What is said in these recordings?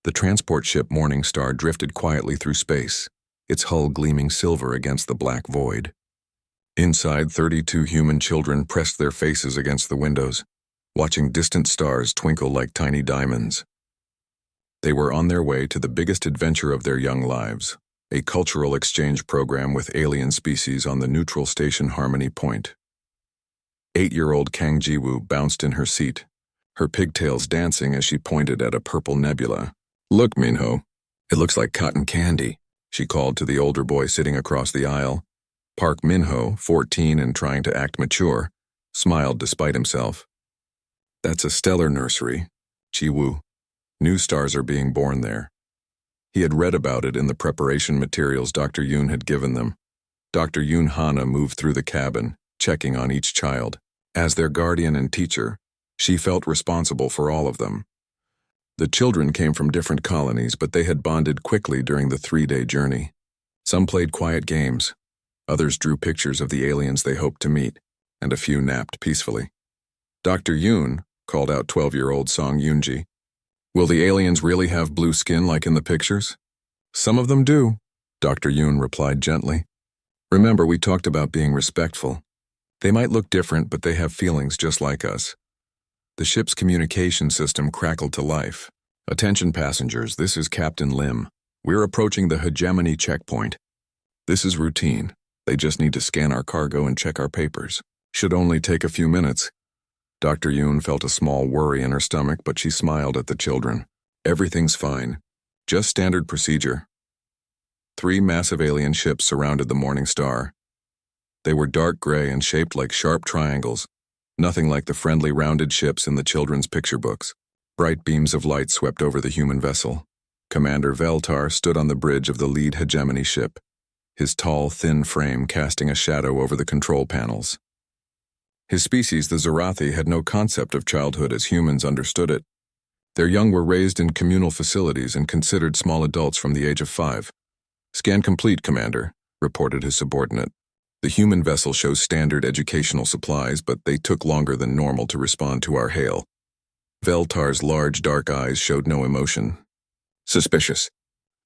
The transport ship Morning Star drifted quietly through space, its hull gleaming silver against the black void. Inside, 32 human children pressed their faces against the windows, watching distant stars twinkle like tiny diamonds. They were on their way to the biggest adventure of their young lives, a cultural exchange program with alien species on the neutral station Harmony Point. 8-year-old Kang Jiwoo bounced in her seat, her pigtails dancing as she pointed at a purple nebula. "Look, Minho, it looks like cotton candy," she called to the older boy sitting across the aisle. Park Minho, 14 and trying to act mature, smiled despite himself. "That's a stellar nursery, Jiwoo. New stars are being born there." He had read about it in the preparation materials Dr. Yoon had given them. Dr. Yoon Hana moved through the cabin, checking on each child. As their guardian and teacher, she felt responsible for all of them. The children came from different colonies, but they had bonded quickly during the 3-day journey. Some played quiet games, others drew pictures of the aliens they hoped to meet, and a few napped peacefully. Dr. Yoon called out 12-year-old Song Yoonji. "Will the aliens really have blue skin like in the pictures?" "Some of them do," Dr. Yoon replied gently. "Remember, we talked about being respectful. They might look different, but they have feelings just like us." The ship's communication system crackled to life. "Attention passengers, this is Captain Lim. We're approaching the hegemony checkpoint. This is routine. They just need to scan our cargo and check our papers. Should only take a few minutes." Dr. Yoon felt a small worry in her stomach, but she smiled at the children. "Everything's fine. Just standard procedure." 3 massive alien ships surrounded the Morning Star. They were dark gray and shaped like sharp triangles, nothing like the friendly rounded ships in the children's picture books. Bright beams of light swept over the human vessel. Commander Veltar stood on the bridge of the lead hegemony ship, his tall, thin frame casting a shadow over the control panels. His species, the Zarathi, had no concept of childhood as humans understood it. Their young were raised in communal facilities and considered small adults from the age of 5. "Scan complete, Commander," reported his subordinate. "The human vessel shows standard educational supplies, but they took longer than normal to respond to our hail." Veltar's large dark eyes showed no emotion. "Suspicious.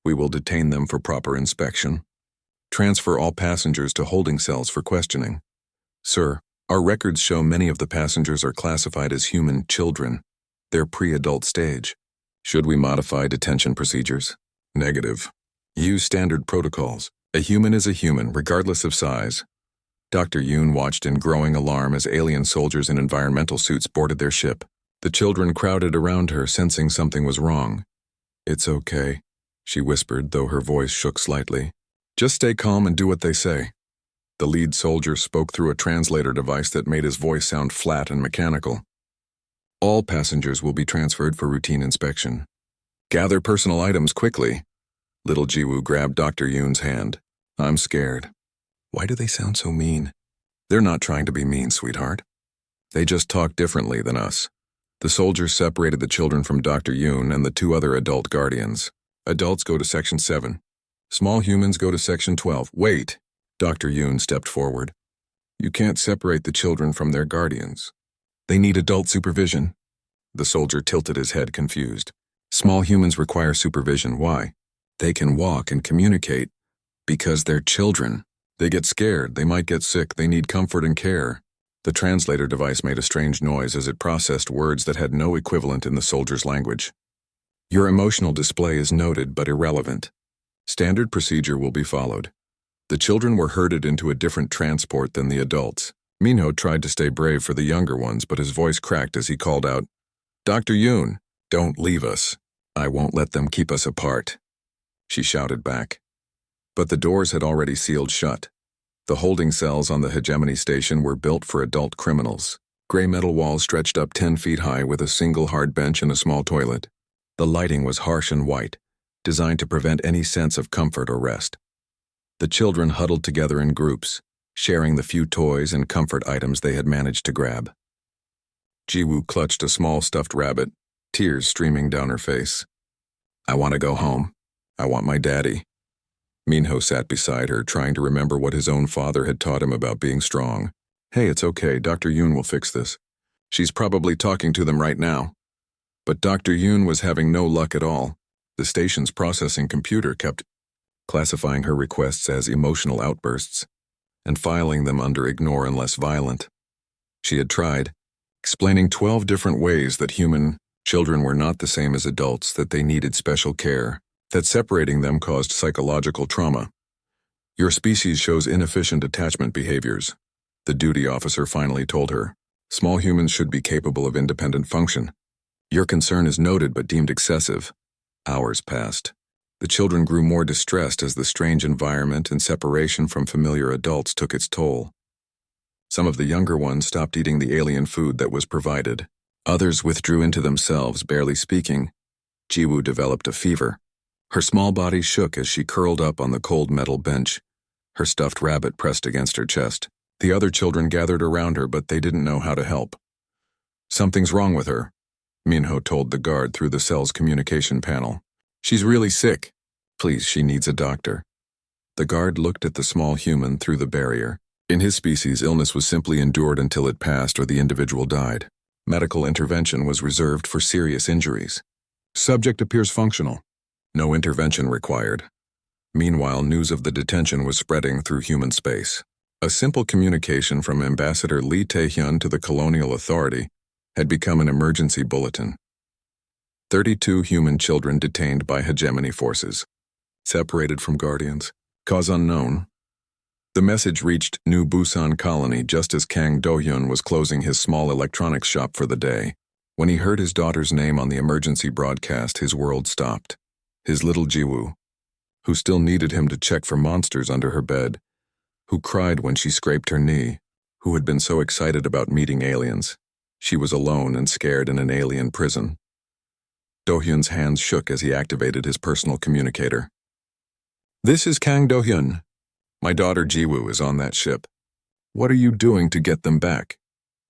We will detain them for proper inspection. Transfer all passengers to holding cells for questioning." "Sir, our records show many of the passengers are classified as human children. They're pre-adult stage. Should we modify detention procedures?" "Negative. Use standard protocols. A human is a human, regardless of size." Dr. Yoon watched in growing alarm as alien soldiers in environmental suits boarded their ship. The children crowded around her, sensing something was wrong. "It's okay," she whispered, though her voice shook slightly. "Just stay calm and do what they say." The lead soldier spoke through a translator device that made his voice sound flat and mechanical. "All passengers will be transferred for routine inspection. Gather personal items quickly." Little Jiwoo grabbed Dr. Yoon's hand. "I'm scared." "Why do they sound so mean?" "They're not trying to be mean, sweetheart. They just talk differently than us." The soldiers separated the children from Dr. Yoon and the 2 other adult guardians. "Adults go to Section 7. Small humans go to Section 12. Wait!" Dr. Yoon stepped forward. "You can't separate the children from their guardians. They need adult supervision." The soldier tilted his head, confused. "Small humans require supervision. Why?" "They can walk and communicate. Because they're children. They get scared, they might get sick, they need comfort and care." The translator device made a strange noise as it processed words that had no equivalent in the soldier's language. "Your emotional display is noted but irrelevant. Standard procedure will be followed." The children were herded into a different transport than the adults. Minho tried to stay brave for the younger ones, but his voice cracked as he called out, "Dr. Yoon, don't leave us. I won't let them keep us apart," she shouted back. But the doors had already sealed shut. The holding cells on the hegemony station were built for adult criminals. Gray metal walls stretched up 10 feet high with a single hard bench and a small toilet. The lighting was harsh and white, designed to prevent any sense of comfort or rest. The children huddled together in groups, sharing the few toys and comfort items they had managed to grab. Jiwoo clutched a small stuffed rabbit, tears streaming down her face. "I want to go home. I want my daddy." Minho sat beside her, trying to remember what his own father had taught him about being strong. "Hey, it's okay. Dr. Yoon will fix this. She's probably talking to them right now." But Dr. Yoon was having no luck at all. The station's processing computer kept classifying her requests as emotional outbursts and filing them under ignore unless violent. She had tried, explaining 12 different ways that human children were not the same as adults, that they needed special care, that separating them caused psychological trauma. Your species shows inefficient attachment behaviors, the duty officer finally told her. Small humans should be capable of independent function. Your concern is noted but deemed excessive. Hours passed. The children grew more distressed as the strange environment and separation from familiar adults took its toll. Some of the younger ones stopped eating the alien food that was provided. Others withdrew into themselves, barely speaking. Jiwoo developed a fever. Her small body shook as she curled up on the cold metal bench, her stuffed rabbit pressed against her chest. The other children gathered around her, but they didn't know how to help. Something's wrong with her, Minho told the guard through the cell's communication panel. She's really sick. Please, she needs a doctor. The guard looked at the small human through the barrier. In his species, illness was simply endured until it passed or the individual died. Medical intervention was reserved for serious injuries. Subject appears functional. No intervention required. Meanwhile, news of the detention was spreading through human space. A simple communication from Ambassador Lee Tae-hyun to the Colonial Authority had become an emergency bulletin. 32 human children detained by hegemony forces. Separated from guardians. Cause unknown. The message reached New Busan Colony just as Kang Do-hyun was closing his small electronics shop for the day. When he heard his daughter's name on the emergency broadcast, his world stopped. His little Jiwoo, who still needed him to check for monsters under her bed, who cried when she scraped her knee, who had been so excited about meeting aliens. She was alone and scared in an alien prison. Do-hyun's hands shook as he activated his personal communicator. This is Kang Do-hyun. My daughter Jiwoo is on that ship. What are you doing to get them back?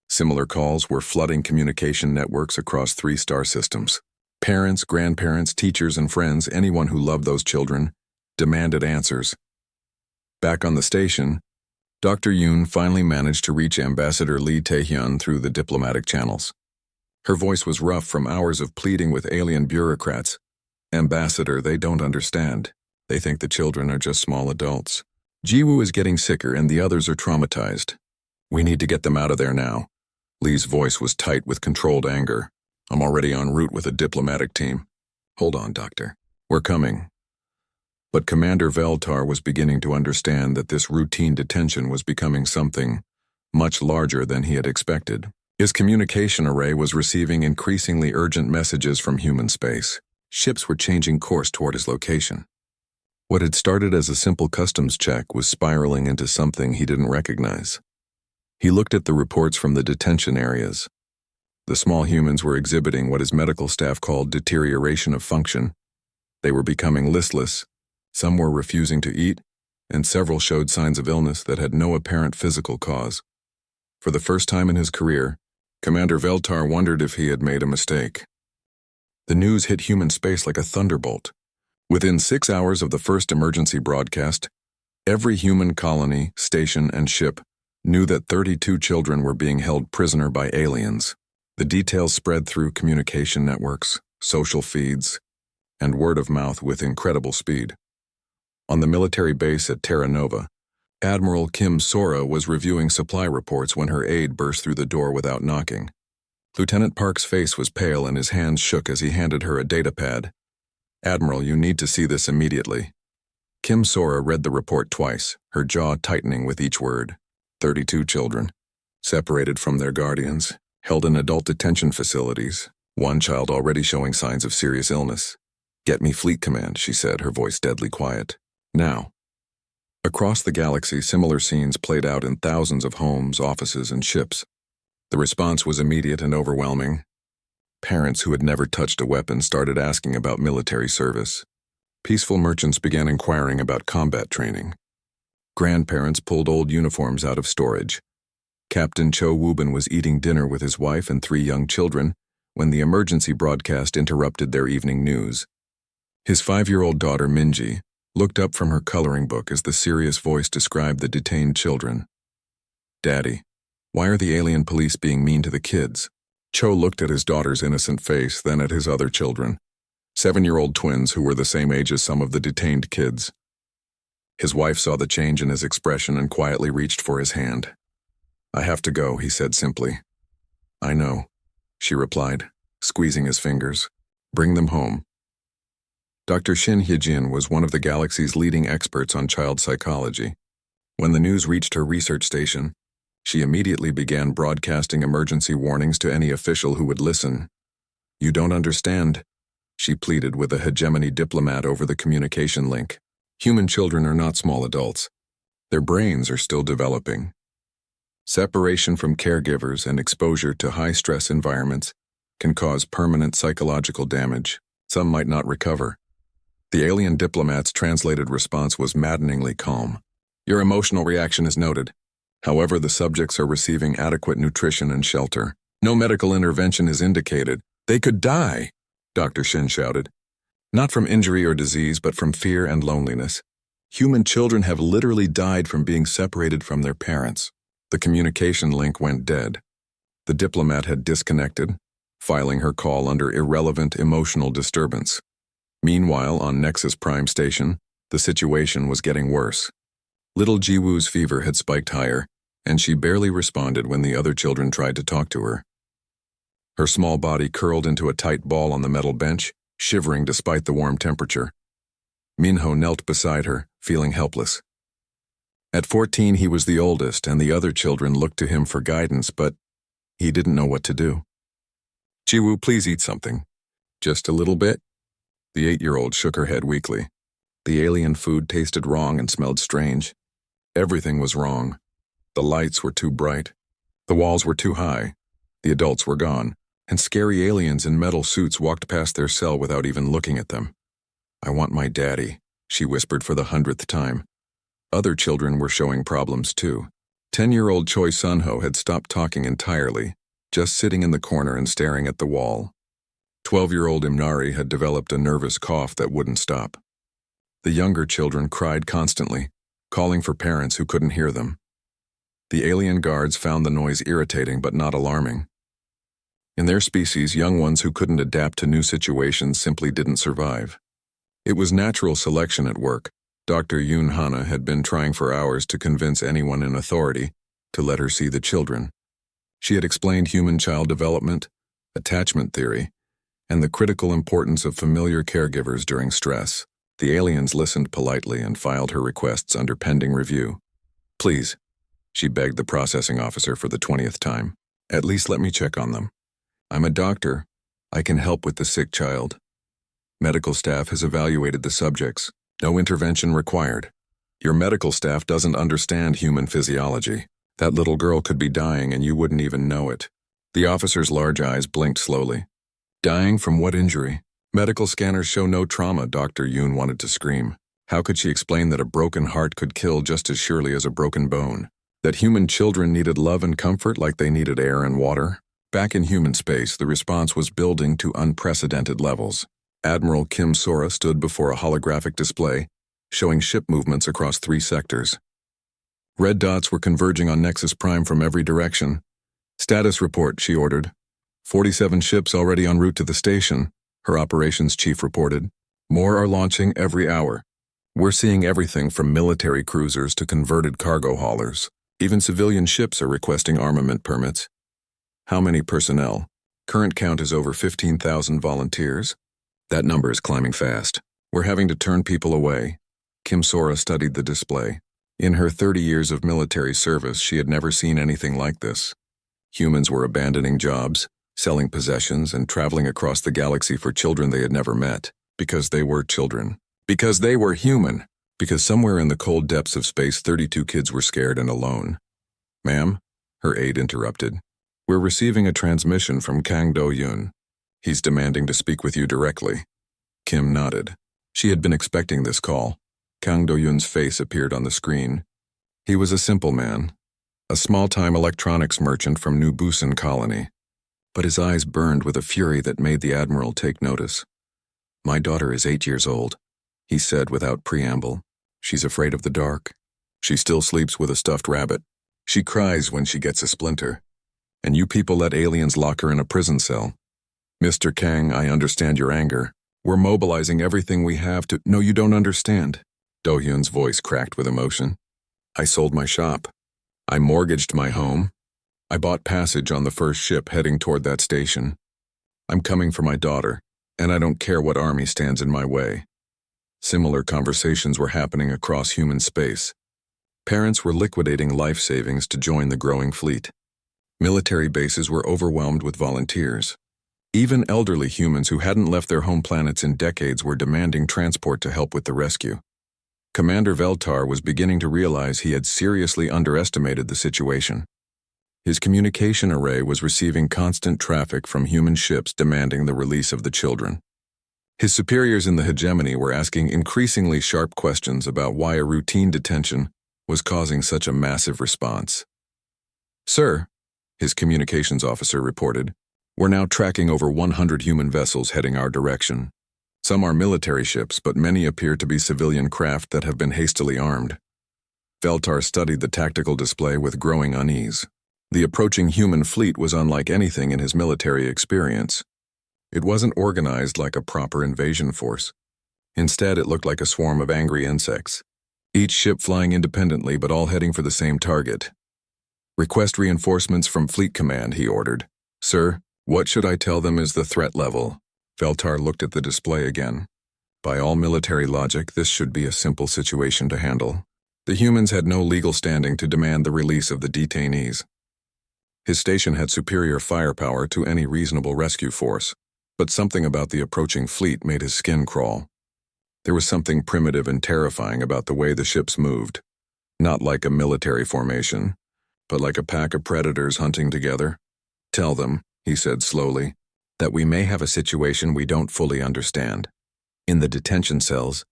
Similar calls were flooding communication networks across 3 star systems. Parents, grandparents, teachers, and friends, anyone who loved those children, demanded answers. Back on the station, Dr. Yoon finally managed to reach Ambassador Lee Tae-hyun through the diplomatic channels. Her voice was rough from hours of pleading with alien bureaucrats. Ambassador, they don't understand. They think the children are just small adults. Jiwoo is getting sicker and the others are traumatized. We need to get them out of there now. Lee's voice was tight with controlled anger. I'm already en route with a diplomatic team. Hold on, Doctor. We're coming. But Commander Veltar was beginning to understand that this routine detention was becoming something much larger than he had expected. His communication array was receiving increasingly urgent messages from human space. Ships were changing course toward his location. What had started as a simple customs check was spiraling into something he didn't recognize. He looked at the reports from the detention areas. The small humans were exhibiting what his medical staff called deterioration of function. They were becoming listless. Some were refusing to eat, and several showed signs of illness that had no apparent physical cause. For the first time in his career, Commander Veltar wondered if he had made a mistake. The news hit human space like a thunderbolt. Within 6 hours of the first emergency broadcast, every human colony, station, and ship knew that 32 children were being held prisoner by aliens. The details spread through communication networks, social feeds, and word of mouth with incredible speed. On the military base at Terra Nova, Admiral Kim Sora was reviewing supply reports when her aide burst through the door without knocking. Lieutenant Park's face was pale and his hands shook as he handed her a datapad. Admiral, you need to see this immediately. Kim Sora read the report twice, her jaw tightening with each word. 32 children, separated from their guardians, held in adult detention facilities, one child already showing signs of serious illness. Get me fleet command, she said, her voice deadly quiet. Now. Across the galaxy, similar scenes played out in thousands of homes, offices, and ships. The response was immediate and overwhelming. Parents who had never touched a weapon started asking about military service. Peaceful merchants began inquiring about combat training. Grandparents pulled old uniforms out of storage. Captain Cho Woo-bin was eating dinner with his wife and 3 young children when the emergency broadcast interrupted their evening news. His 5-year-old daughter, Minji, looked up from her coloring book as the serious voice described the detained children. Daddy, why are the alien police being mean to the kids? Cho looked at his daughter's innocent face, then at his other children. 7-year-old twins who were the same age as some of the detained kids. His wife saw the change in his expression and quietly reached for his hand. "I have to go," he said simply. "I know," she replied, squeezing his fingers. "Bring them home." Dr. Shin Hyejin was one of the galaxy's leading experts on child psychology. When the news reached her research station, she immediately began broadcasting emergency warnings to any official who would listen. "You don't understand," she pleaded with a hegemony diplomat over the communication link. "Human children are not small adults. Their brains are still developing. Separation from caregivers and exposure to high-stress environments can cause permanent psychological damage. Some might not recover." The alien diplomat's translated response was maddeningly calm. "Your emotional reaction is noted. However, the subjects are receiving adequate nutrition and shelter. No medical intervention is indicated." "They could die," Dr. Shin shouted. "Not from injury or disease, but from fear and loneliness. Human children have literally died from being separated from their parents." The communication link went dead. The diplomat had disconnected, filing her call under irrelevant emotional disturbance. Meanwhile, on Nexus Prime Station, the situation was getting worse. Little Jiwoo's fever had spiked higher, and she barely responded when the other children tried to talk to her. Her small body curled into a tight ball on the metal bench, shivering despite the warm temperature. Minho knelt beside her, feeling helpless. At 14, he was the oldest, and the other children looked to him for guidance, but he didn't know what to do. "Jiwoo, please eat something." "Just a little bit?" The 8-year-old shook her head weakly. The alien food tasted wrong and smelled strange. Everything was wrong. The lights were too bright. The walls were too high. The adults were gone, and scary aliens in metal suits walked past their cell without even looking at them. "I want my daddy," she whispered for the 100th time. Other children were showing problems too. 10-year-old Choi Sunho had stopped talking entirely, just sitting in the corner and staring at the wall. 12-year-old Imnari had developed a nervous cough that wouldn't stop. The younger children cried constantly, calling for parents who couldn't hear them. The alien guards found the noise irritating but not alarming. In their species, young ones who couldn't adapt to new situations simply didn't survive. It was natural selection at work. Dr. Yoon Hana had been trying for hours to convince anyone in authority to let her see the children. She had explained human child development, attachment theory, and the critical importance of familiar caregivers during stress. The aliens listened politely and filed her requests under pending review. "Please," she begged the processing officer for the 20th time, "at least let me check on them. I'm a doctor. I can help with the sick child. Medical staff has evaluated the subjects. No intervention required. Your medical staff doesn't understand human physiology. That little girl could be dying and you wouldn't even know it." The officer's large eyes blinked slowly. "Dying from what injury?" "Medical scanners show no trauma," Dr. Yoon wanted to scream. How could she explain that a broken heart could kill just as surely as a broken bone? That human children needed love and comfort like they needed air and water? Back in human space, the response was building to unprecedented levels. Admiral Kim Sora stood before a holographic display, showing ship movements across 3 sectors. Red dots were converging on Nexus Prime from every direction. "Status report," she ordered. 47 ships already en route to the station, her operations chief reported. "More are launching every hour. We're seeing everything from military cruisers to converted cargo haulers. Even civilian ships are requesting armament permits." "How many personnel?" "Current count is over 15,000 volunteers. That number is climbing fast. We're having to turn people away." Kim Sora studied the display. In her 30 years of military service, she had never seen anything like this. Humans were abandoning jobs, selling possessions, and traveling across the galaxy for children they had never met. Because they were children. Because they were human. Because somewhere in the cold depths of space, 32 kids were scared and alone. "Ma'am," her aide interrupted. "We're receiving a transmission from Kang Do-yoon. He's demanding to speak with you directly." Kim nodded. She had been expecting this call. Kang Do-yoon's face appeared on the screen. He was a simple man, a small-time electronics merchant from New Busan Colony. But his eyes burned with a fury that made the Admiral take notice. "My daughter is 8 years old," he said without preamble. "She's afraid of the dark. She still sleeps with a stuffed rabbit. She cries when she gets a splinter. And you people let aliens lock her in a prison cell. Mr. Kang, I understand your anger. We're mobilizing everything we have to— No, you don't understand. Do-hyun's voice cracked with emotion. I sold my shop. I mortgaged my home. I bought passage on the first ship heading toward that station. I'm coming for my daughter, and I don't care what army stands in my way. Similar conversations were happening across human space. Parents were liquidating life savings to join the growing fleet. Military bases were overwhelmed with volunteers. Even elderly humans who hadn't left their home planets in decades were demanding transport to help with the rescue. Commander Veltar was beginning to realize he had seriously underestimated the situation. His communication array was receiving constant traffic from human ships demanding the release of the children. His superiors in the hegemony were asking increasingly sharp questions about why a routine detention was causing such a massive response. Sir, his communications officer reported, we're now tracking over 100 human vessels heading our direction. Some are military ships, but many appear to be civilian craft that have been hastily armed. Veltar studied the tactical display with growing unease. The approaching human fleet was unlike anything in his military experience. It wasn't organized like a proper invasion force. Instead, it looked like a swarm of angry insects, each ship flying independently but all heading for the same target. Request reinforcements from Fleet Command, he ordered. Sir, what should I tell them is the threat level? Veltar looked at the display again. By all military logic, this should be a simple situation to handle. The humans had no legal standing to demand the release of the detainees. His station had superior firepower to any reasonable rescue force, but something about the approaching fleet made his skin crawl. There was something primitive and terrifying about the way the ships moved. Not like a military formation, but like a pack of predators hunting together. Tell them, he said slowly, that we may have a situation we don't fully understand. In the detention cells,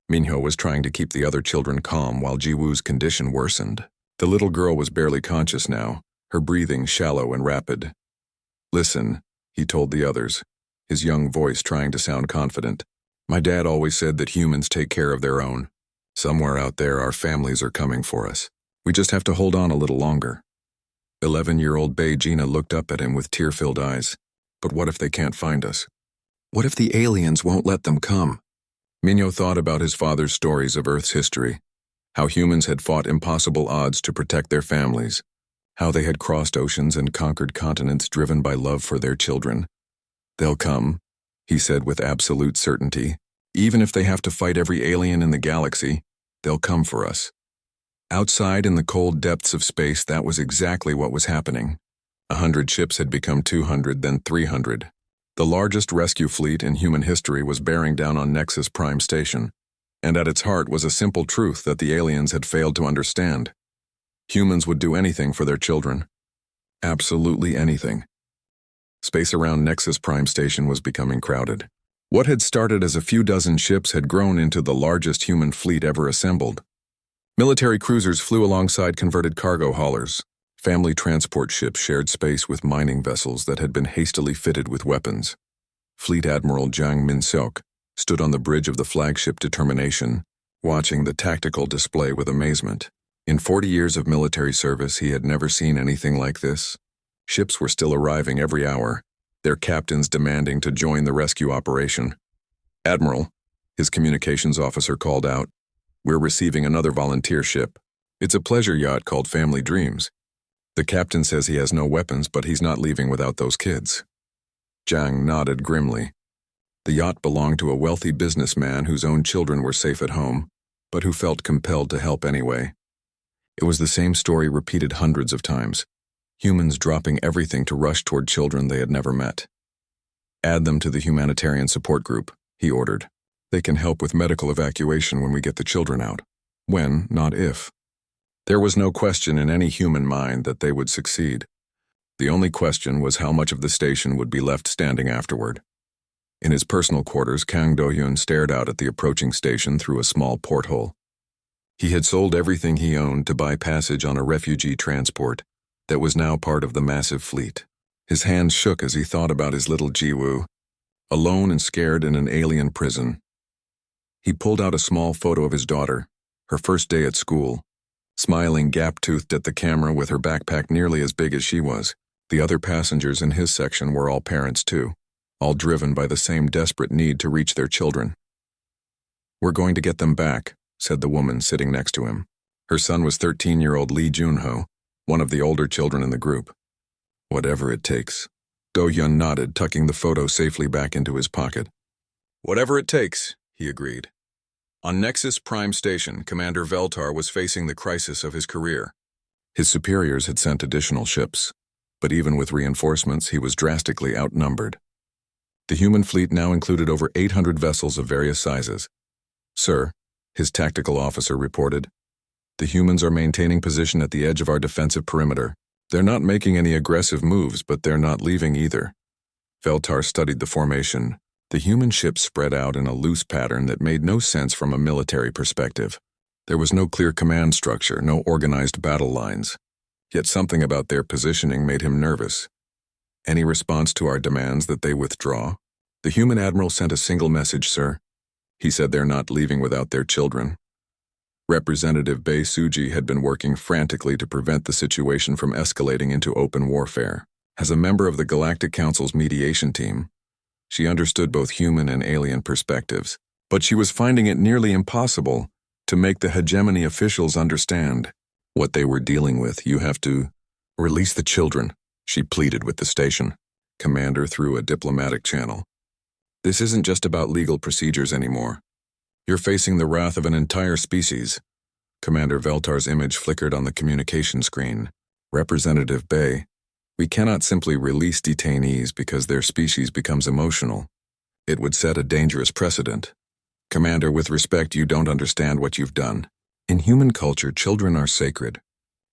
Minho was trying to keep the other children calm while Jiwoo's condition worsened. The little girl was barely conscious now, her breathing shallow and rapid. Listen, he told the others, his young voice trying to sound confident. My dad always said that humans take care of their own. Somewhere out there, our families are coming for us. We just have to hold on a little longer. 11-year-old Bae Gina looked up at him with tear-filled eyes. But what if they can't find us? What if the aliens won't let them come? Minho thought about his father's stories of Earth's history, how humans had fought impossible odds to protect their families, how they had crossed oceans and conquered continents driven by love for their children. They'll come, he said with absolute certainty. Even if they have to fight every alien in the galaxy, they'll come for us. Outside in the cold depths of space, that was exactly what was happening. 100 ships had become 200, then 300. The largest rescue fleet in human history was bearing down on Nexus Prime Station, and at its heart was a simple truth that the aliens had failed to understand. Humans would do anything for their children. Absolutely anything. Space around Nexus Prime Station was becoming crowded. What had started as a few dozen ships had grown into the largest human fleet ever assembled. Military cruisers flew alongside converted cargo haulers. Family transport ships shared space with mining vessels that had been hastily fitted with weapons. Fleet Admiral Jang Min-seok stood on the bridge of the flagship Determination, watching the tactical display with amazement. In 40 years of military service, he had never seen anything like this. Ships were still arriving every hour, their captains demanding to join the rescue operation. Admiral, his communications officer called out, we're receiving another volunteer ship. It's a pleasure yacht called Family Dreams. The captain says he has no weapons, but he's not leaving without those kids. Jang nodded grimly. The yacht belonged to a wealthy businessman whose own children were safe at home, but who felt compelled to help anyway. It was the same story repeated hundreds of times. Humans dropping everything to rush toward children they had never met. Add them to the humanitarian support group, he ordered. They can help with medical evacuation when we get the children out. When, not if. There was no question in any human mind that they would succeed. The only question was how much of the station would be left standing afterward. In his personal quarters, Kang Do-hyun stared out at the approaching station through a small porthole. He had sold everything he owned to buy passage on a refugee transport that was now part of the massive fleet. His hands shook as he thought about his little Jiwoo, alone and scared in an alien prison. He pulled out a small photo of his daughter, her first day at school, smiling gap-toothed at the camera with her backpack nearly as big as she was. The other passengers in his section were all parents too. all driven by the same desperate need to reach their children. "We're going to get them back," said the woman sitting next to him. Her son was 13-year-old Lee Junho, one of the older children in the group. "Whatever it takes." Do-Yun nodded, tucking the photo safely back into his pocket. "Whatever it takes," he agreed. On Nexus Prime Station, Commander Veltar was facing the crisis of his career. His superiors had sent additional ships, but even with reinforcements, he was drastically outnumbered. The human fleet now included over 800 vessels of various sizes. "Sir," his tactical officer reported, "the humans are maintaining position at the edge of our defensive perimeter. They're not making any aggressive moves, but they're not leaving either." Veltar studied the formation. The human ships spread out in a loose pattern that made no sense from a military perspective. There was no clear command structure, no organized battle lines. Yet something about their positioning made him nervous. "Any response to our demands that they withdraw?" "The human admiral sent a single message, sir. He said they're not leaving without their children." Representative Bei Suji had been working frantically to prevent the situation from escalating into open warfare. As a member of the Galactic Council's mediation team, she understood both human and alien perspectives, but she was finding it nearly impossible to make the hegemony officials understand what they were dealing with. "You have to release the children," she pleaded with the station commander through a diplomatic channel. "This isn't just about legal procedures anymore. You're facing the wrath of an entire species." Commander Veltar's image flickered on the communication screen. "Representative Bei, we cannot simply release detainees because their species becomes emotional. It would set a dangerous precedent. Commander, with respect, you don't understand what you've done. In human culture, children are sacred.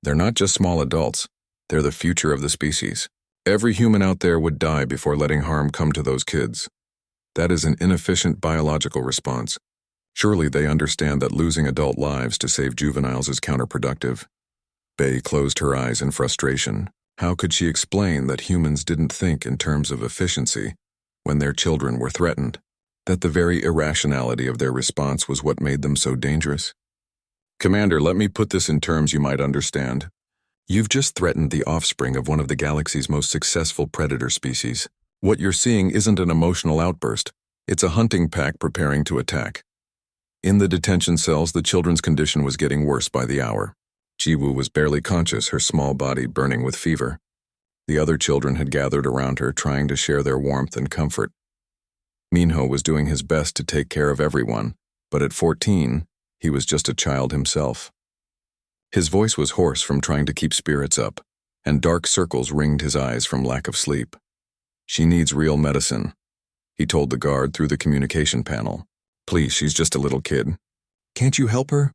They're not just small adults. They're the future of the species. Every human out there would die before letting harm come to those kids. That is an inefficient biological response. Surely they understand that losing adult lives to save juveniles is counterproductive." Bei closed her eyes in frustration. How could she explain that humans didn't think in terms of efficiency when their children were threatened? That the very irrationality of their response was what made them so dangerous? "Commander, let me put this in terms you might understand. You've just threatened the offspring of one of the galaxy's most successful predator species. What you're seeing isn't an emotional outburst. It's a hunting pack preparing to attack." In the detention cells, the children's condition was getting worse by the hour. Jiwoo was barely conscious, her small body burning with fever. The other children had gathered around her, trying to share their warmth and comfort. Minho was doing his best to take care of everyone, but at 14, he was just a child himself. His voice was hoarse from trying to keep spirits up, and dark circles ringed his eyes from lack of sleep. "She needs real medicine," he told the guard through the communication panel. "Please, she's just a little kid. Can't you help her?"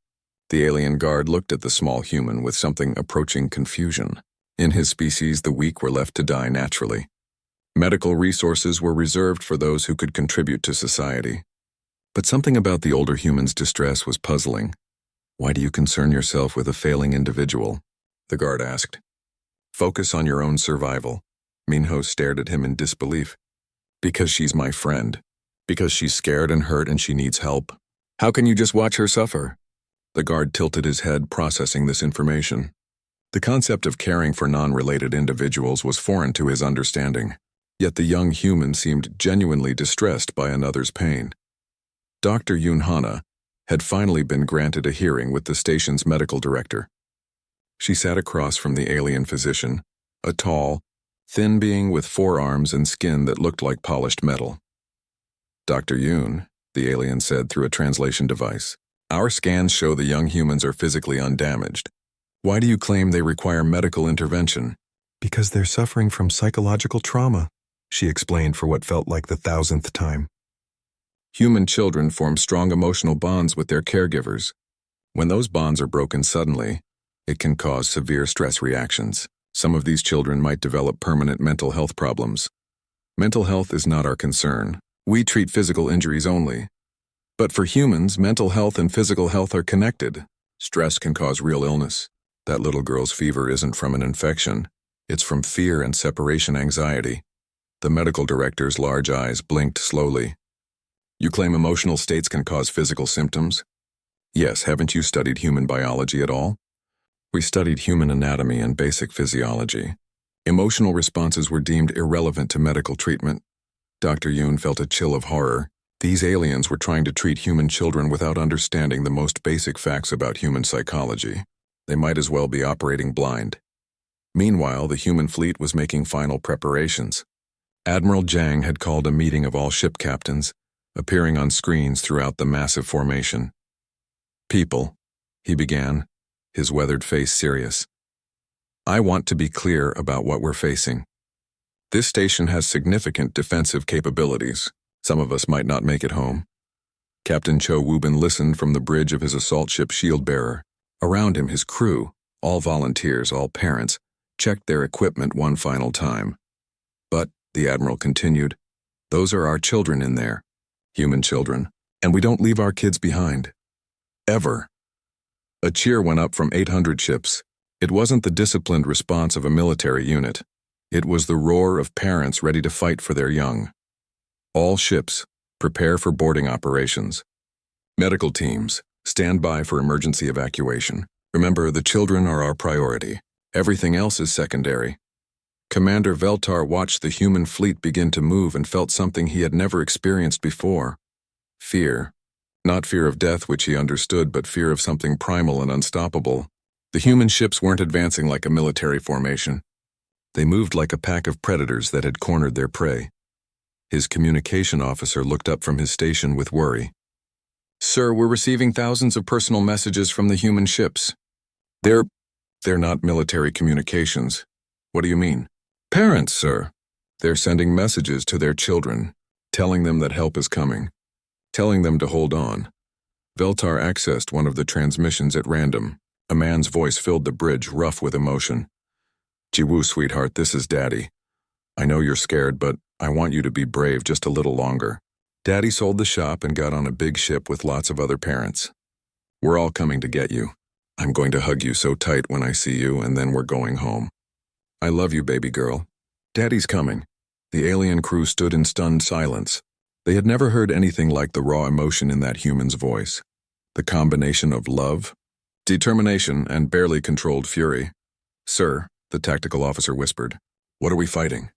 The alien guard looked at the small human with something approaching confusion. In his species, the weak were left to die naturally. Medical resources were reserved for those who could contribute to society. But something about the older human's distress was puzzling. "Why do you concern yourself with a failing individual?" the guard asked. "Focus on your own survival." Minho stared at him in disbelief. "Because she's my friend. Because she's scared and hurt and she needs help. How can you just watch her suffer?" The guard tilted his head, processing this information. The concept of caring for non-related individuals was foreign to his understanding, yet the young human seemed genuinely distressed by another's pain. Dr. Yoon Hana had finally been granted a hearing with the station's medical director. She sat across from the alien physician, a tall, thin being with 4 arms and skin that looked like polished metal. "Dr. Yoon," the alien said through a translation device, "our scans show the young humans are physically undamaged. Why do you claim they require medical intervention?" "Because they're suffering from psychological trauma," she explained for what felt like the 1,000th time. Human children form strong emotional bonds with their caregivers. When those bonds are broken suddenly, it can cause severe stress reactions. Some of these children might develop permanent mental health problems. Mental health is not our concern. We treat physical injuries only. But for humans, mental health and physical health are connected. Stress can cause real illness. That little girl's fever isn't from an infection. It's from fear and separation anxiety. The medical director's large eyes blinked slowly. "You claim emotional states can cause physical symptoms?" "Yes, haven't you studied human biology at all?" "We studied human anatomy and basic physiology. Emotional responses were deemed irrelevant to medical treatment. Dr. Yoon felt a chill of horror. These aliens were trying to treat human children without understanding the most basic facts about human psychology. They might as well be operating blind. Meanwhile, the human fleet was making final preparations. Admiral Jang had called a meeting of all ship captains, appearing on screens throughout the massive formation. "People," he began, his weathered face serious. "I want to be clear about what we're facing. This station has significant defensive capabilities. Some of us might not make it home." Captain Cho Woobin listened from the bridge of his assault ship Shield Bearer. Around him, his crew, all volunteers, all parents, checked their equipment one final time. "But," the Admiral continued, "those are our children in there, human children, and we don't leave our kids behind. Ever." A cheer went up from 800 ships. It wasn't the disciplined response of a military unit. It was the roar of parents ready to fight for their young. "All ships, prepare for boarding operations. Medical teams, stand by for emergency evacuation. Remember, the children are our priority. Everything else is secondary." Commander Veltar watched the human fleet begin to move and felt something he had never experienced before. Fear. Not fear of death, which he understood, but fear of something primal and unstoppable. The human ships weren't advancing like a military formation. They moved like a pack of predators that had cornered their prey. His communication officer looked up from his station with worry. "Sir, we're receiving thousands of personal messages from the human ships." They're not military communications." "What do you mean?" "Parents, sir. They're sending messages to their children, telling them that help is coming, telling them to hold on." Veltar accessed one of the transmissions at random. A man's voice filled the bridge, rough with emotion. "Jiwoo, sweetheart, this is Daddy. I know you're scared, but I want you to be brave just a little longer. Daddy sold the shop and got on a big ship with lots of other parents. We're all coming to get you. I'm going to hug you so tight when I see you, and then we're going home. I love you, baby girl. Daddy's coming." The alien crew stood in stunned silence. They had never heard anything like the raw emotion in that human's voice. The combination of love, determination, and barely controlled fury. "Sir," the tactical officer whispered, "what are we fighting?"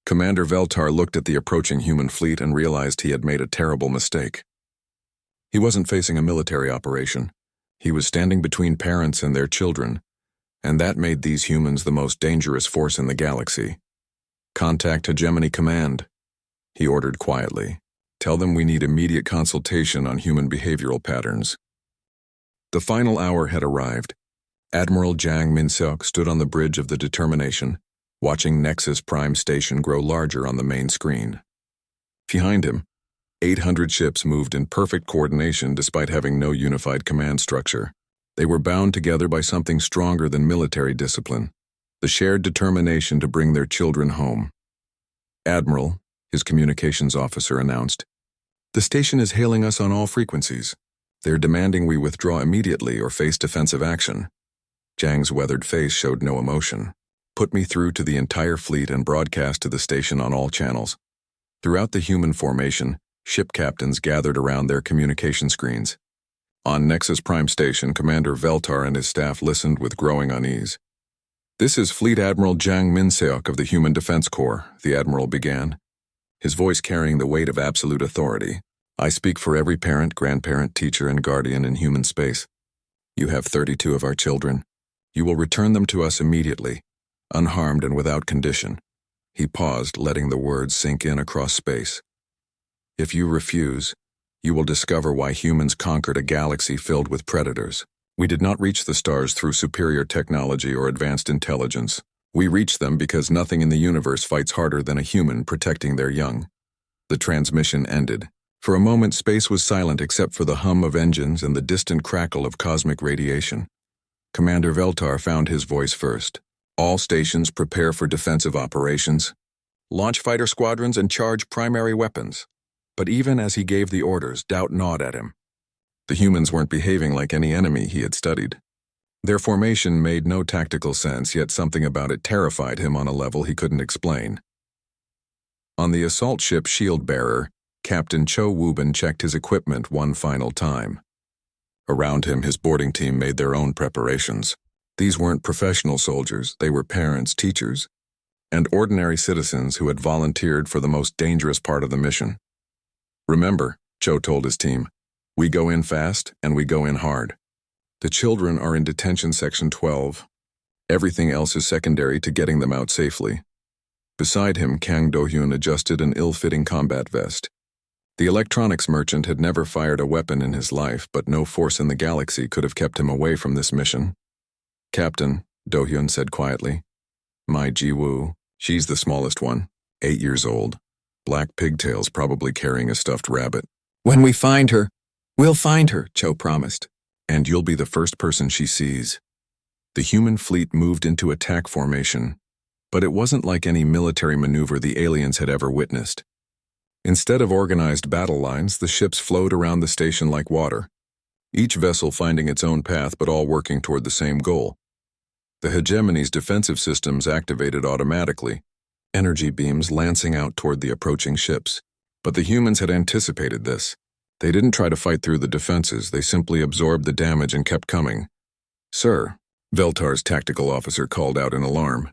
Commander Veltar looked at the approaching human fleet and realized he had made a terrible mistake. He wasn't facing a military operation. He was standing between parents and their children, and that made these humans the most dangerous force in the galaxy. "Contact Hegemony Command," he ordered quietly. "Tell them we need immediate consultation on human behavioral patterns." The final hour had arrived. Admiral Jang Min-seok stood on the bridge of the Determination, watching Nexus Prime Station grow larger on the main screen. Behind him, 800 ships moved in perfect coordination despite having no unified command structure. They were bound together by something stronger than military discipline, the shared determination to bring their children home. "Admiral," his communications officer announced, "the station is hailing us on all frequencies. They're demanding we withdraw immediately or face defensive action." Jang's weathered face showed no emotion. "Put me through to the entire fleet and broadcast to the station on all channels." Throughout the human formation, ship captains gathered around their communication screens. On Nexus Prime Station, Commander Veltar and his staff listened with growing unease. "This is Fleet Admiral Jang Min-seok of the Human Defense Corps," the Admiral began, his voice carrying the weight of absolute authority. "I speak for every parent, grandparent, teacher, and guardian in human space. You have 32 of our children. You will return them to us immediately, unharmed and without condition." He paused, letting the words sink in across space. "If you refuse, you will discover why humans conquered a galaxy filled with predators. We did not reach the stars through superior technology or advanced intelligence. We reached them because nothing in the universe fights harder than a human protecting their young." The transmission ended. For a moment, space was silent except for the hum of engines and the distant crackle of cosmic radiation. Commander Veltar found his voice first. "All stations prepare for defensive operations. Launch fighter squadrons and charge primary weapons." But even as he gave the orders, doubt gnawed at him. The humans weren't behaving like any enemy he had studied. Their formation made no tactical sense, yet something about it terrified him on a level he couldn't explain. On the assault ship Shield Bearer, Captain Cho Woobin checked his equipment one final time. Around him, his boarding team made their own preparations. These weren't professional soldiers, they were parents, teachers, and ordinary citizens who had volunteered for the most dangerous part of the mission. Remember, Cho told his team, we go in fast and we go in hard. The children are in detention section 12. Everything else is secondary to getting them out safely. Beside him, Kang Do-hyun adjusted an ill-fitting combat vest. The electronics merchant had never fired a weapon in his life, but no force in the galaxy could have kept him away from this mission. Captain, Do-hyun said quietly. My Ji-woo, she's the smallest one, 8 years old. Black pigtails, probably carrying a stuffed rabbit. When we find her, we'll find her, Cho promised. And you'll be the first person she sees. The human fleet moved into attack formation, but it wasn't like any military maneuver the aliens had ever witnessed. Instead of organized battle lines, the ships flowed around the station like water, each vessel finding its own path but all working toward the same goal. The hegemony's defensive systems activated automatically, energy beams lancing out toward the approaching ships. But the humans had anticipated this. They didn't try to fight through the defenses, they simply absorbed the damage and kept coming. Sir, Veltar's tactical officer called out in alarm.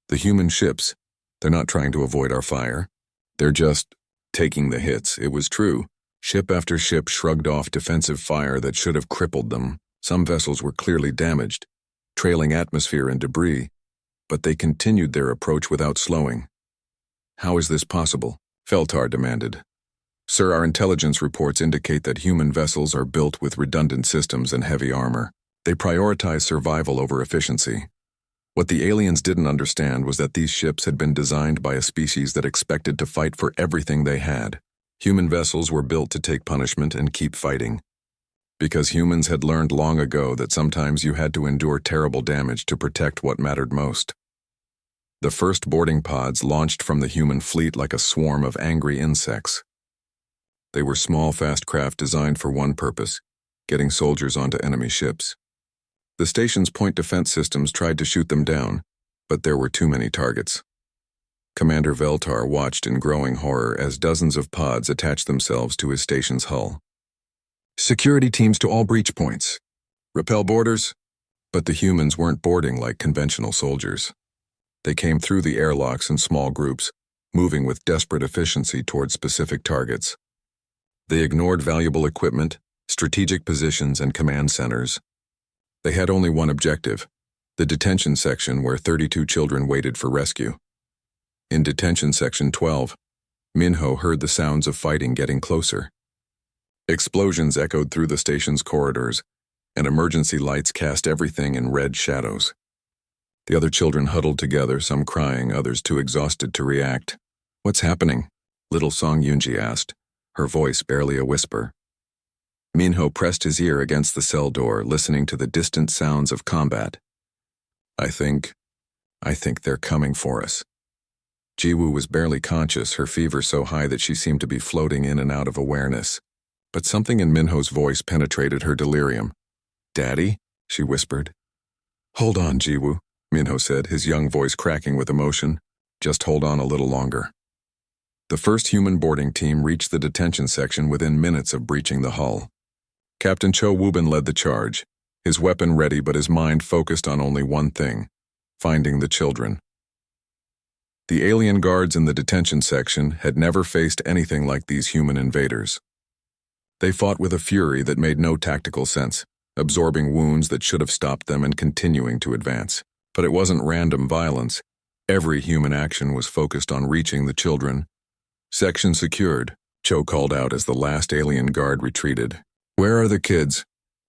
The human ships, they're not trying to avoid our fire. They're just taking the hits. It was true. Ship after ship shrugged off defensive fire that should have crippled them. Some vessels were clearly damaged, trailing atmosphere and debris, but they continued their approach without slowing. How is this possible? Veltar demanded. Sir, our intelligence reports indicate that human vessels are built with redundant systems and heavy armor. They prioritize survival over efficiency. What the aliens didn't understand was that these ships had been designed by a species that expected to fight for everything they had. Human vessels were built to take punishment and keep fighting. Because humans had learned long ago that sometimes you had to endure terrible damage to protect what mattered most. The first boarding pods launched from the human fleet like a swarm of angry insects. They were small, fast craft designed for one purpose, getting soldiers onto enemy ships. The station's point defense systems tried to shoot them down, but there were too many targets. Commander Veltar watched in growing horror as dozens of pods attached themselves to his station's hull. Security teams to all breach points. Repel boarders. But the humans weren't boarding like conventional soldiers. They came through the airlocks in small groups, moving with desperate efficiency toward specific targets. They ignored valuable equipment, strategic positions, and command centers. They had only one objective, the detention section where 32 children waited for rescue. In detention section 12, Minho heard the sounds of fighting getting closer. Explosions echoed through the station's corridors, and emergency lights cast everything in red shadows. The other children huddled together, some crying, others too exhausted to react. What's happening? Little Song Yoonji asked, her voice barely a whisper. Minho pressed his ear against the cell door, listening to the distant sounds of combat. I think they're coming for us. Ji-woo was barely conscious, her fever so high that she seemed to be floating in and out of awareness. But something in Minho's voice penetrated her delirium. Daddy? She whispered. Hold on, Ji-woo, Minho said, his young voice cracking with emotion. Just hold on a little longer. The first human boarding team reached the detention section within minutes of breaching the hull. Captain Cho Woobin led the charge, his weapon ready but his mind focused on only one thing, finding the children. The alien guards in the detention section had never faced anything like these human invaders. They fought with a fury that made no tactical sense, absorbing wounds that should have stopped them and continuing to advance. But it wasn't random violence. Every human action was focused on reaching the children. Section secured, Cho called out as the last alien guard retreated. Where are the kids?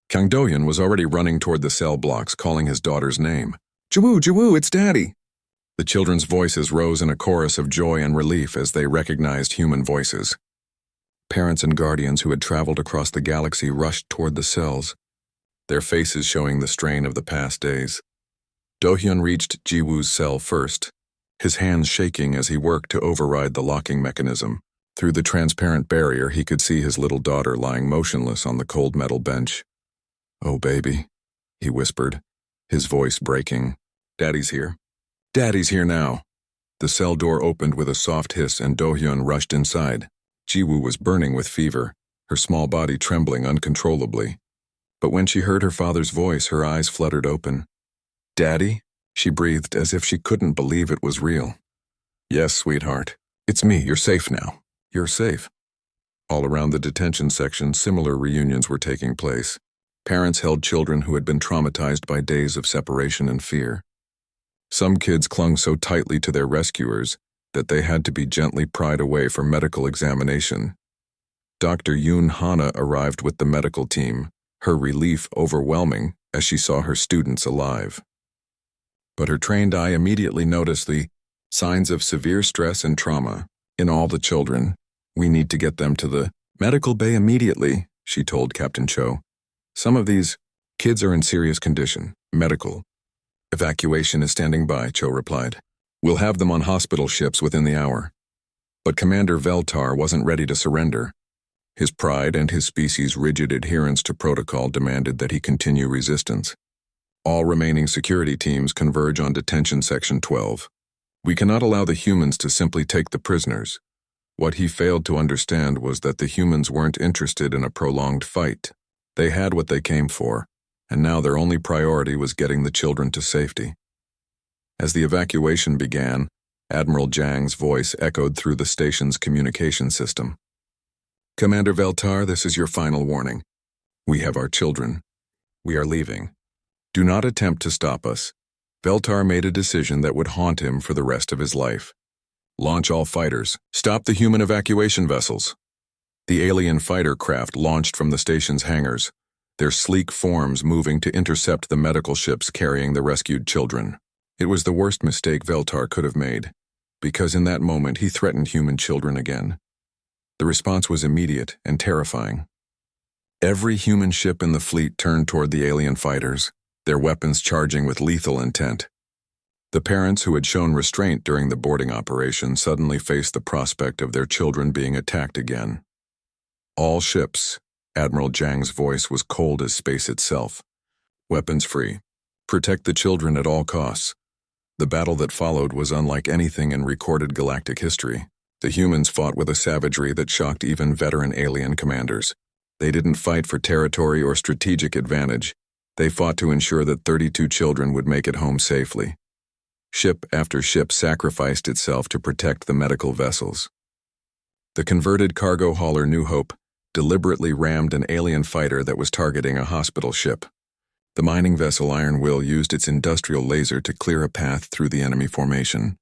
Kang Do-hyun was already running toward the cell blocks, calling his daughter's name. Ji-woo, Ji-woo, it's Daddy! The children's voices rose in a chorus of joy and relief as they recognized human voices. Parents and guardians who had traveled across the galaxy rushed toward the cells, their faces showing the strain of the past days. Do-hyun reached Ji-woo's cell first, his hands shaking as he worked to override the locking mechanism. Through the transparent barrier, he could see his little daughter lying motionless on the cold metal bench. Oh, baby, he whispered, his voice breaking. Daddy's here. Daddy's here now. The cell door opened with a soft hiss and Do-hyun rushed inside. Ji-woo was burning with fever, her small body trembling uncontrollably. But when she heard her father's voice, her eyes fluttered open. Daddy? She breathed as if she couldn't believe it was real. "Yes, sweetheart. It's me. You're safe now. You're safe." All around the detention section, similar reunions were taking place. Parents held children who had been traumatized by days of separation and fear. Some kids clung so tightly to their rescuers that they had to be gently pried away for medical examination. Dr. Yoon Hana arrived with the medical team, her relief overwhelming as she saw her students alive. But her trained eye immediately noticed the signs of severe stress and trauma in all the children. "We need to get them to the medical bay immediately," she told Captain Cho. "Some of these kids are in serious condition. Medical evacuation is standing by," Cho replied. "We'll have them on hospital ships within the hour." But Commander Veltar wasn't ready to surrender. His pride and his species' rigid adherence to protocol demanded that he continue resistance. All remaining security teams converge on Detention Section 12. "We cannot allow the humans to simply take the prisoners." What he failed to understand was that the humans weren't interested in a prolonged fight. They had what they came for, and now their only priority was getting the children to safety. As the evacuation began, Admiral Jang's voice echoed through the station's communication system. "Commander Veltar, this is your final warning. We have our children. We are leaving. Do not attempt to stop us." Veltar made a decision that would haunt him for the rest of his life. "Launch all fighters. Stop the human evacuation vessels." The alien fighter craft launched from the station's hangars, their sleek forms moving to intercept the medical ships carrying the rescued children. It was the worst mistake Veltar could have made, because in that moment he threatened human children again. The response was immediate and terrifying. Every human ship in the fleet turned toward the alien fighters, their weapons charging with lethal intent. The parents who had shown restraint during the boarding operation suddenly faced the prospect of their children being attacked again. "All ships," Admiral Jang's voice was cold as space itself. "Weapons free. Protect the children at all costs." The battle that followed was unlike anything in recorded galactic history. The humans fought with a savagery that shocked even veteran alien commanders. They didn't fight for territory or strategic advantage. They fought to ensure that 32 children would make it home safely. Ship after ship sacrificed itself to protect the medical vessels. The converted cargo hauler New Hope deliberately rammed an alien fighter that was targeting a hospital ship. The mining vessel Iron Will used its industrial laser to clear a path through the enemy formation.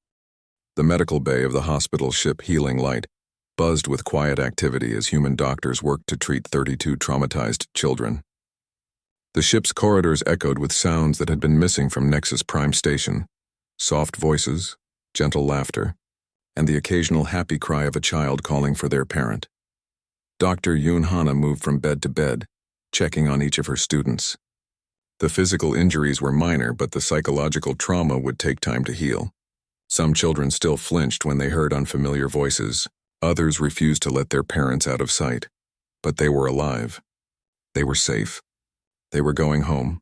The medical bay of the hospital ship Healing Light buzzed with quiet activity as human doctors worked to treat 32 traumatized children. The ship's corridors echoed with sounds that had been missing from Nexus Prime Station: soft voices, gentle laughter, and the occasional happy cry of a child calling for their parent. Dr. Yoon Hana moved from bed to bed, checking on each of her students. The physical injuries were minor, but the psychological trauma would take time to heal. Some children still flinched when they heard unfamiliar voices. Others refused to let their parents out of sight. But they were alive. They were safe. They were going home.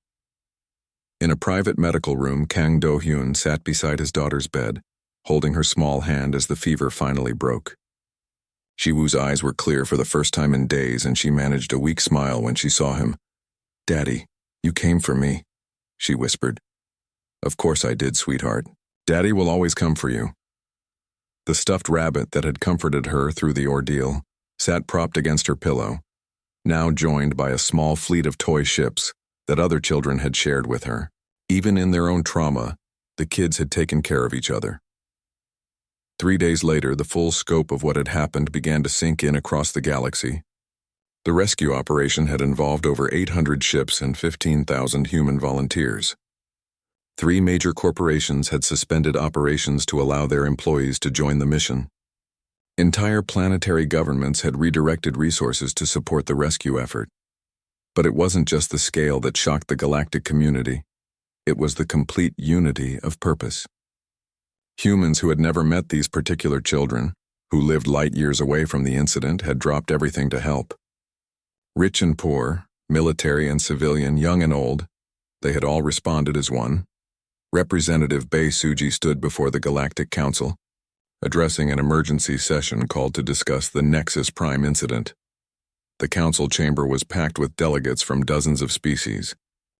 In a private medical room, Kang Do-hyun sat beside his daughter's bed, holding her small hand as the fever finally broke. Jiwoo's eyes were clear for the first time in days, and she managed a weak smile when she saw him. "Daddy, you came for me," she whispered. "Of course I did, sweetheart. Daddy will always come for you." The stuffed rabbit that had comforted her through the ordeal sat propped against her pillow, now joined by a small fleet of toy ships that other children had shared with her. Even in their own trauma, the kids had taken care of each other. 3 days later, the full scope of what had happened began to sink in across the galaxy. The rescue operation had involved over 800 ships and 15,000 human volunteers. 3 major corporations had suspended operations to allow their employees to join the mission. Entire planetary governments had redirected resources to support the rescue effort. But it wasn't just the scale that shocked the galactic community. It was the complete unity of purpose. Humans who had never met these particular children, who lived light years away from the incident, had dropped everything to help. Rich and poor, military and civilian, young and old, they had all responded as one. Representative Bae Suji stood before the Galactic Council, addressing an emergency session called to discuss the Nexus Prime incident. The council chamber was packed with delegates from dozens of species,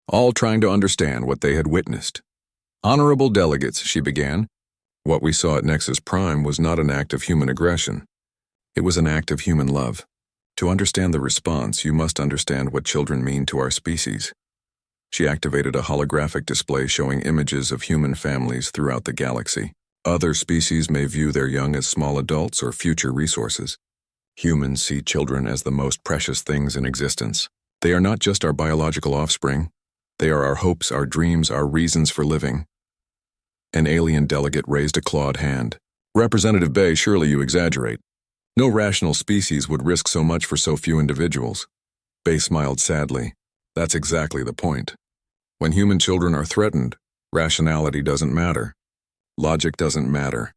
all trying to understand what they had witnessed. Honorable delegates, she began. What we saw at Nexus Prime was not an act of human aggression. It was an act of human love. To understand the response, you must understand what children mean to our species. She activated a holographic display showing images of human families throughout the galaxy. Other species may view their young as small adults or future resources. Humans see children as the most precious things in existence. They are not just our biological offspring. They are our hopes, our dreams, our reasons for living. An alien delegate raised a clawed hand. Representative Bay, surely you exaggerate. No rational species would risk so much for so few individuals. Bay smiled sadly. That's exactly the point. When human children are threatened, rationality doesn't matter. Logic doesn't matter.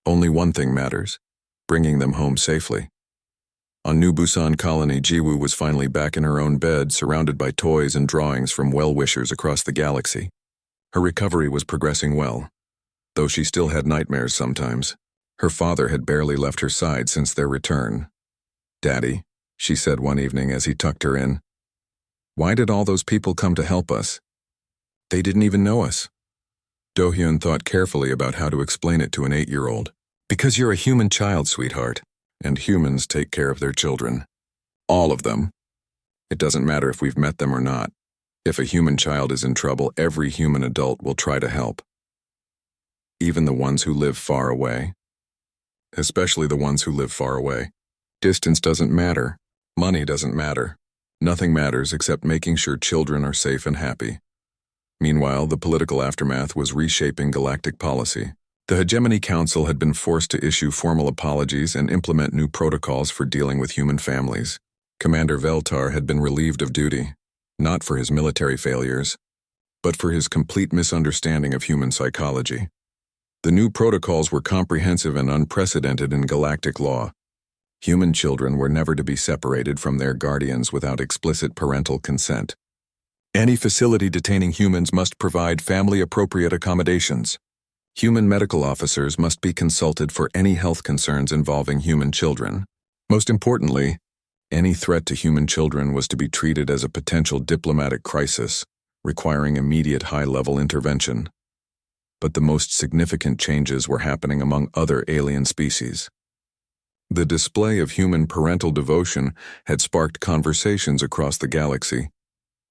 Only one thing matters: bringing them home safely. On New Busan Colony, Jiwoo was finally back in her own bed, surrounded by toys and drawings from well-wishers across the galaxy. Her recovery was progressing well, though she still had nightmares sometimes. Her father had barely left her side since their return. "Daddy," she said one evening as he tucked her in, "why did all those people come to help us? They didn't even know us." Do-hyun thought carefully about how to explain it to an 8-year-old. "Because you're a human child, sweetheart, and humans take care of their children. All of them. It doesn't matter if we've met them or not. If a human child is in trouble, every human adult will try to help. Even the ones who live far away. Especially the ones who live far away. Distance doesn't matter. Money doesn't matter. Nothing matters except making sure children are safe and happy." Meanwhile, the political aftermath was reshaping galactic policy. The Hegemony Council had been forced to issue formal apologies and implement new protocols for dealing with human families. Commander Veltar had been relieved of duty, not for his military failures, but for his complete misunderstanding of human psychology. The new protocols were comprehensive and unprecedented in galactic law. Human children were never to be separated from their guardians without explicit parental consent. Any facility detaining humans must provide family-appropriate accommodations. Human medical officers must be consulted for any health concerns involving human children. Most importantly, any threat to human children was to be treated as a potential diplomatic crisis, requiring immediate high-level intervention. But the most significant changes were happening among other alien species. The display of human parental devotion had sparked conversations across the galaxy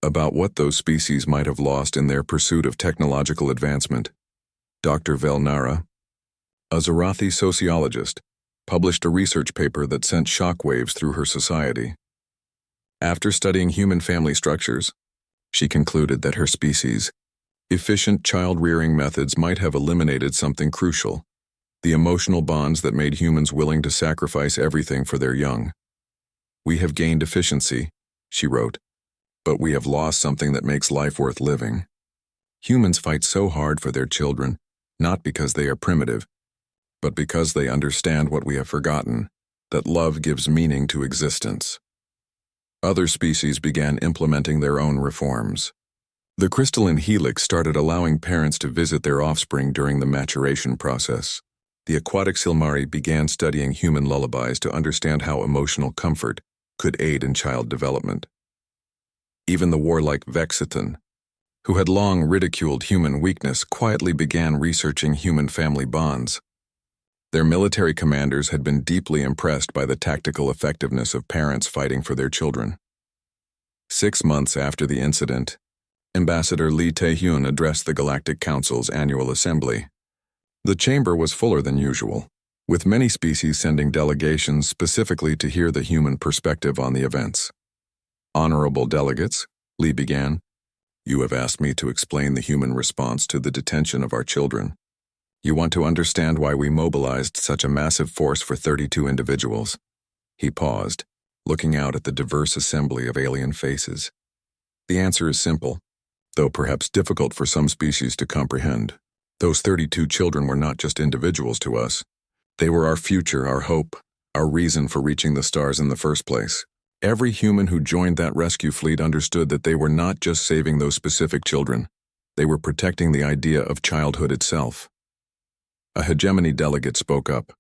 about what those species might have lost in their pursuit of technological advancement. Dr. Velnara, a Zarathi sociologist, published a research paper that sent shockwaves through her society. After studying human family structures, she concluded that her species' efficient child-rearing methods might have eliminated something crucial: the emotional bonds that made humans willing to sacrifice everything for their young. "We have gained efficiency," she wrote, "but we have lost something that makes life worth living. Humans fight so hard for their children, not because they are primitive, but because they understand what we have forgotten, that love gives meaning to existence." Other species began implementing their own reforms. The crystalline helix started allowing parents to visit their offspring during the maturation process. The aquatic Silmari began studying human lullabies to understand how emotional comfort could aid in child development. Even the warlike Vexitan, who had long ridiculed human weakness, quietly began researching human family bonds. Their military commanders had been deeply impressed by the tactical effectiveness of parents fighting for their children. 6 months after the incident, Ambassador Lee Tae-hyun addressed the Galactic Council's annual assembly. The chamber was fuller than usual, with many species sending delegations specifically to hear the human perspective on the events. "Honorable delegates," Lee began, "you have asked me to explain the human response to the detention of our children. You want to understand why we mobilized such a massive force for 32 individuals." He paused, looking out at the diverse assembly of alien faces. "The answer is simple, though perhaps difficult for some species to comprehend. Those 32 children were not just individuals to us. They were our future, our hope, our reason for reaching the stars in the first place. Every human who joined that rescue fleet understood that they were not just saving those specific children. They were protecting the idea of childhood itself." A hegemony delegate spoke up.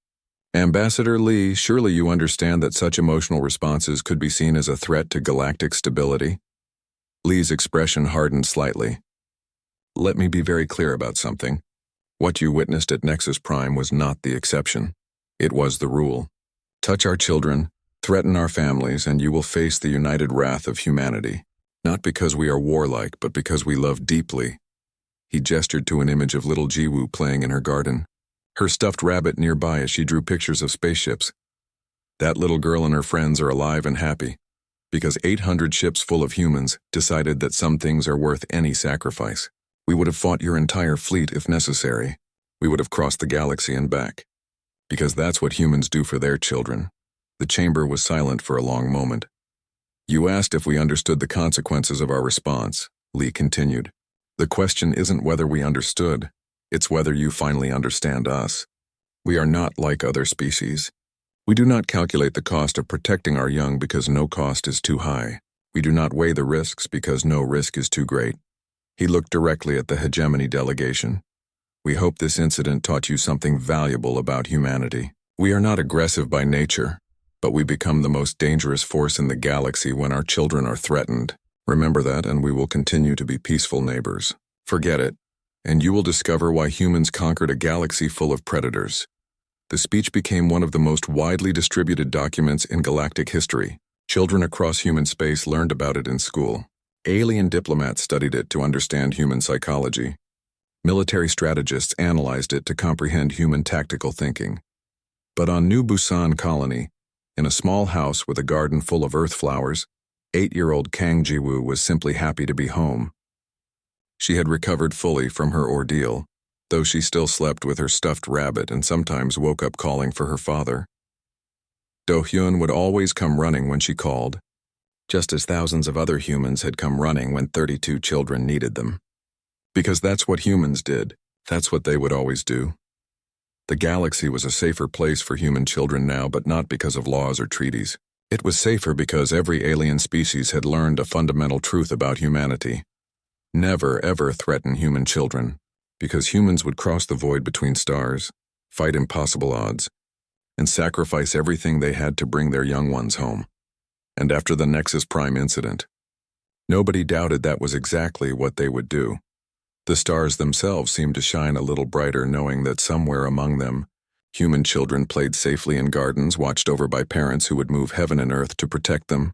"Ambassador Lee, surely you understand that such emotional responses could be seen as a threat to galactic stability?" Lee's expression hardened slightly. Let me be very clear about something. What you witnessed at Nexus Prime was not the exception. It was the rule. Touch our children, threaten our families, and you will face the united wrath of humanity. Not because we are warlike, but because we love deeply. He gestured to an image of little Jiwoo playing in her garden, her stuffed rabbit nearby as she drew pictures of spaceships. That little girl and her friends are alive and happy, because 800 ships full of humans decided that some things are worth any sacrifice. We would have fought your entire fleet if necessary. We would have crossed the galaxy and back. Because that's what humans do for their children. The chamber was silent for a long moment. You asked if we understood the consequences of our response, Lee continued. The question isn't whether we understood, it's whether you finally understand us. We are not like other species. We do not calculate the cost of protecting our young because no cost is too high. We do not weigh the risks because no risk is too great. He looked directly at the hegemony delegation. We hope this incident taught you something valuable about humanity. We are not aggressive by nature, but we become the most dangerous force in the galaxy when our children are threatened. Remember that, and we will continue to be peaceful neighbors. Forget it, and you will discover why humans conquered a galaxy full of predators. The speech became one of the most widely distributed documents in galactic history. Children across human space learned about it in school. Alien diplomats studied it to understand human psychology. Military strategists analyzed it to comprehend human tactical thinking. But on New Busan Colony, in a small house with a garden full of earth flowers, 8-year-old Kang Jiwoo was simply happy to be home. She had recovered fully from her ordeal, though she still slept with her stuffed rabbit and sometimes woke up calling for her father. Do-hyun would always come running when she called, just as thousands of other humans had come running when 32 children needed them. Because that's what humans did. That's what they would always do. The galaxy was a safer place for human children now, but not because of laws or treaties. It was safer because every alien species had learned a fundamental truth about humanity. Never, ever threaten human children, because humans would cross the void between stars, fight impossible odds, and sacrifice everything they had to bring their young ones home. And after the Nexus Prime incident, nobody doubted that was exactly what they would do. The stars themselves seemed to shine a little brighter, knowing that somewhere among them, human children played safely in gardens watched over by parents who would move heaven and earth to protect them.